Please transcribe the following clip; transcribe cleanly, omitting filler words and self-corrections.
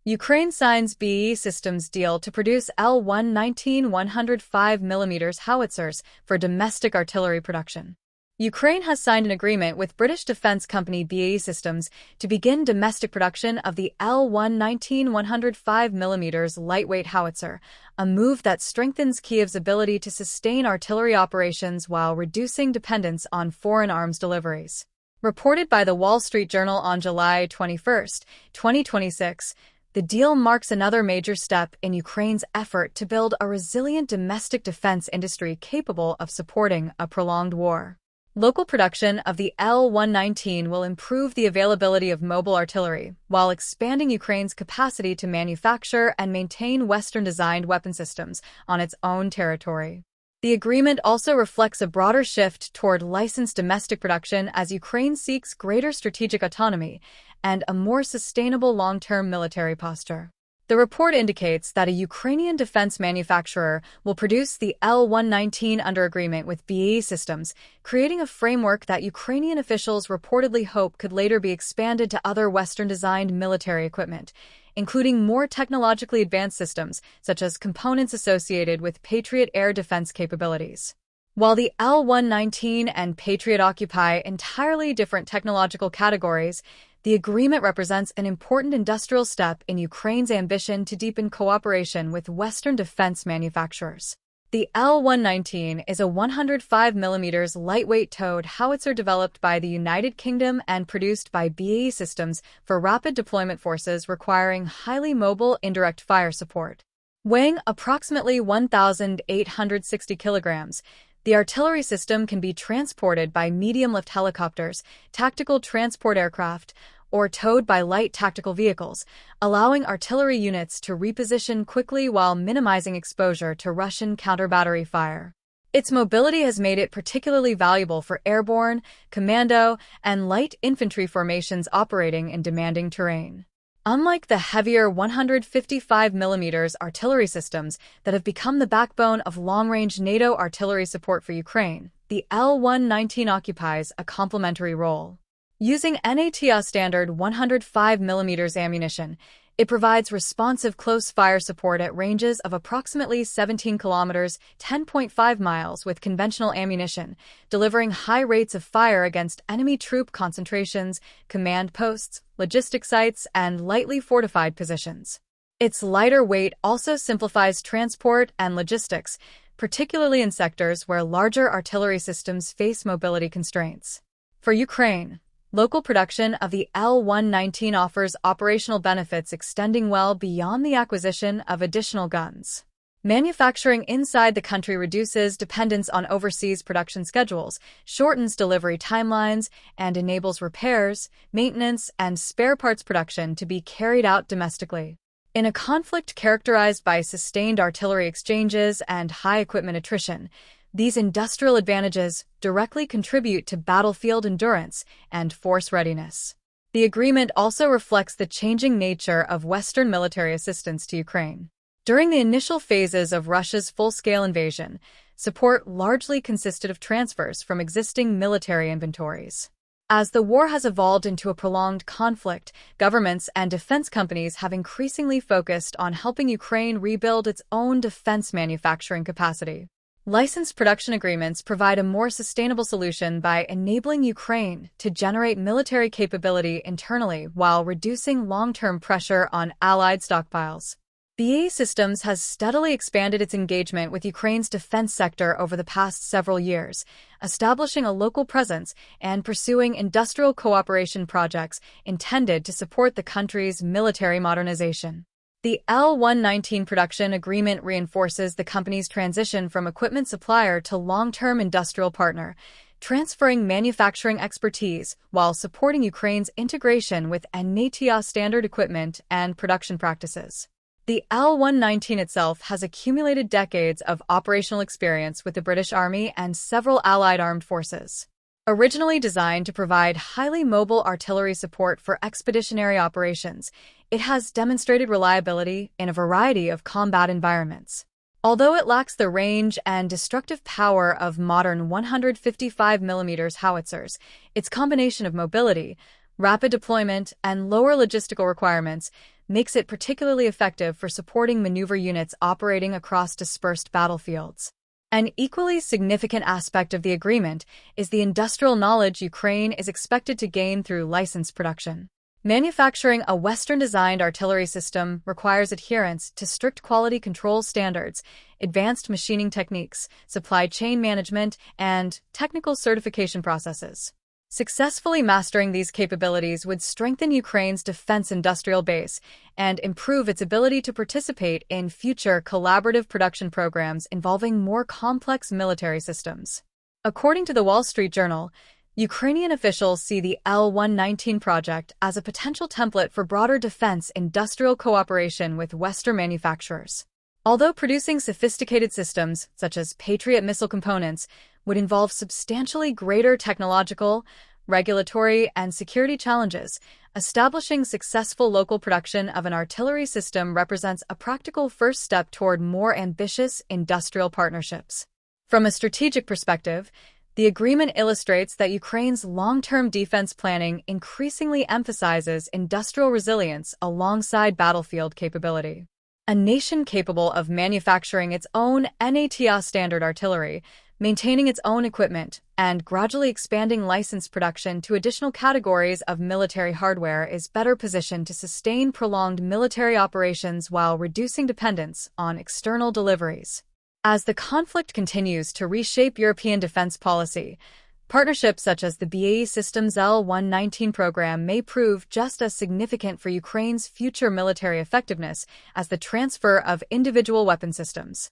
Ukraine signs BAE Systems deal to produce L119 105mm howitzers for domestic artillery production. Ukraine has signed an agreement with British defense company BAE Systems to begin domestic production of the L119 105mm lightweight howitzer, a move that strengthens Kyiv's ability to sustain artillery operations while reducing dependence on foreign arms deliveries. Reported by the Wall Street Journal on July 21, 2026, the deal marks another major step in Ukraine's effort to build a resilient domestic defense industry capable of supporting a prolonged war. Local production of the L119 will improve the availability of mobile artillery, while expanding Ukraine's capacity to manufacture and maintain Western-designed weapon systems on its own territory. The agreement also reflects a broader shift toward licensed domestic production as Ukraine seeks greater strategic autonomy and a more sustainable long-term military posture. The report indicates that a Ukrainian defense manufacturer will produce the L119 under agreement with BAE Systems, creating a framework that Ukrainian officials reportedly hope could later be expanded to other Western-designed military equipment, including more technologically advanced systems, such as components associated with Patriot air defense capabilities. While the L119 and Patriot occupy entirely different technological categories, the agreement represents an important industrial step in Ukraine's ambition to deepen cooperation with Western defense manufacturers. The L119 is a 105mm lightweight towed howitzer developed by the United Kingdom and produced by BAE Systems for rapid deployment forces requiring highly mobile indirect fire support. Weighing approximately 1,860 kilograms, the artillery system can be transported by medium-lift helicopters, tactical transport aircraft, or towed by light tactical vehicles, allowing artillery units to reposition quickly while minimizing exposure to Russian counter-battery fire. Its mobility has made it particularly valuable for airborne, commando, and light infantry formations operating in demanding terrain. Unlike the heavier 155mm artillery systems that have become the backbone of long-range NATO artillery support for Ukraine, the L119 occupies a complementary role. Using NATO standard 105mm ammunition, it provides responsive close-fire support at ranges of approximately 17 kilometers (10.5 miles) with conventional ammunition, delivering high rates of fire against enemy troop concentrations, command posts, logistic sites, and lightly fortified positions. Its lighter weight also simplifies transport and logistics, particularly in sectors where larger artillery systems face mobility constraints. For Ukraine, local production of the L119 offers operational benefits extending well beyond the acquisition of additional guns. Manufacturing inside the country reduces dependence on overseas production schedules, shortens delivery timelines, and enables repairs, maintenance, and spare parts production to be carried out domestically. In a conflict characterized by sustained artillery exchanges and high equipment attrition, these industrial advantages directly contribute to battlefield endurance and force readiness. The agreement also reflects the changing nature of Western military assistance to Ukraine. During the initial phases of Russia's full-scale invasion, support largely consisted of transfers from existing military inventories. As the war has evolved into a prolonged conflict, governments and defense companies have increasingly focused on helping Ukraine rebuild its own defense manufacturing capacity. Licensed production agreements provide a more sustainable solution by enabling Ukraine to generate military capability internally while reducing long-term pressure on allied stockpiles. BAE Systems has steadily expanded its engagement with Ukraine's defense sector over the past several years, establishing a local presence and pursuing industrial cooperation projects intended to support the country's military modernization. The L119 production agreement reinforces the company's transition from equipment supplier to long-term industrial partner, transferring manufacturing expertise while supporting Ukraine's integration with NATO standard equipment and production practices. The L119 itself has accumulated decades of operational experience with the British Army and several allied armed forces. Originally designed to provide highly mobile artillery support for expeditionary operations, it has demonstrated reliability in a variety of combat environments. Although it lacks the range and destructive power of modern 155mm howitzers, its combination of mobility, rapid deployment, and lower logistical requirements makes it particularly effective for supporting maneuver units operating across dispersed battlefields. An equally significant aspect of the agreement is the industrial knowledge Ukraine is expected to gain through licensed production. Manufacturing a Western-designed artillery system requires adherence to strict quality control standards, advanced machining techniques, supply chain management, and technical certification processes. Successfully mastering these capabilities would strengthen Ukraine's defense industrial base and improve its ability to participate in future collaborative production programs involving more complex military systems. According to the Wall Street Journal, Ukrainian officials see the L119 project as a potential template for broader defense industrial cooperation with Western manufacturers. Although producing sophisticated systems, such as Patriot missile components, would involve substantially greater technological, regulatory, and security challenges, establishing successful local production of an artillery system represents a practical first step toward more ambitious industrial partnerships. From a strategic perspective, the agreement illustrates that Ukraine's long-term defense planning increasingly emphasizes industrial resilience alongside battlefield capability. A nation capable of manufacturing its own NATO standard artillery, maintaining its own equipment, and gradually expanding licensed production to additional categories of military hardware is better positioned to sustain prolonged military operations while reducing dependence on external deliveries. As the conflict continues to reshape European defense policy, partnerships such as the BAE Systems L119 program may prove just as significant for Ukraine's future military effectiveness as the transfer of individual weapon systems.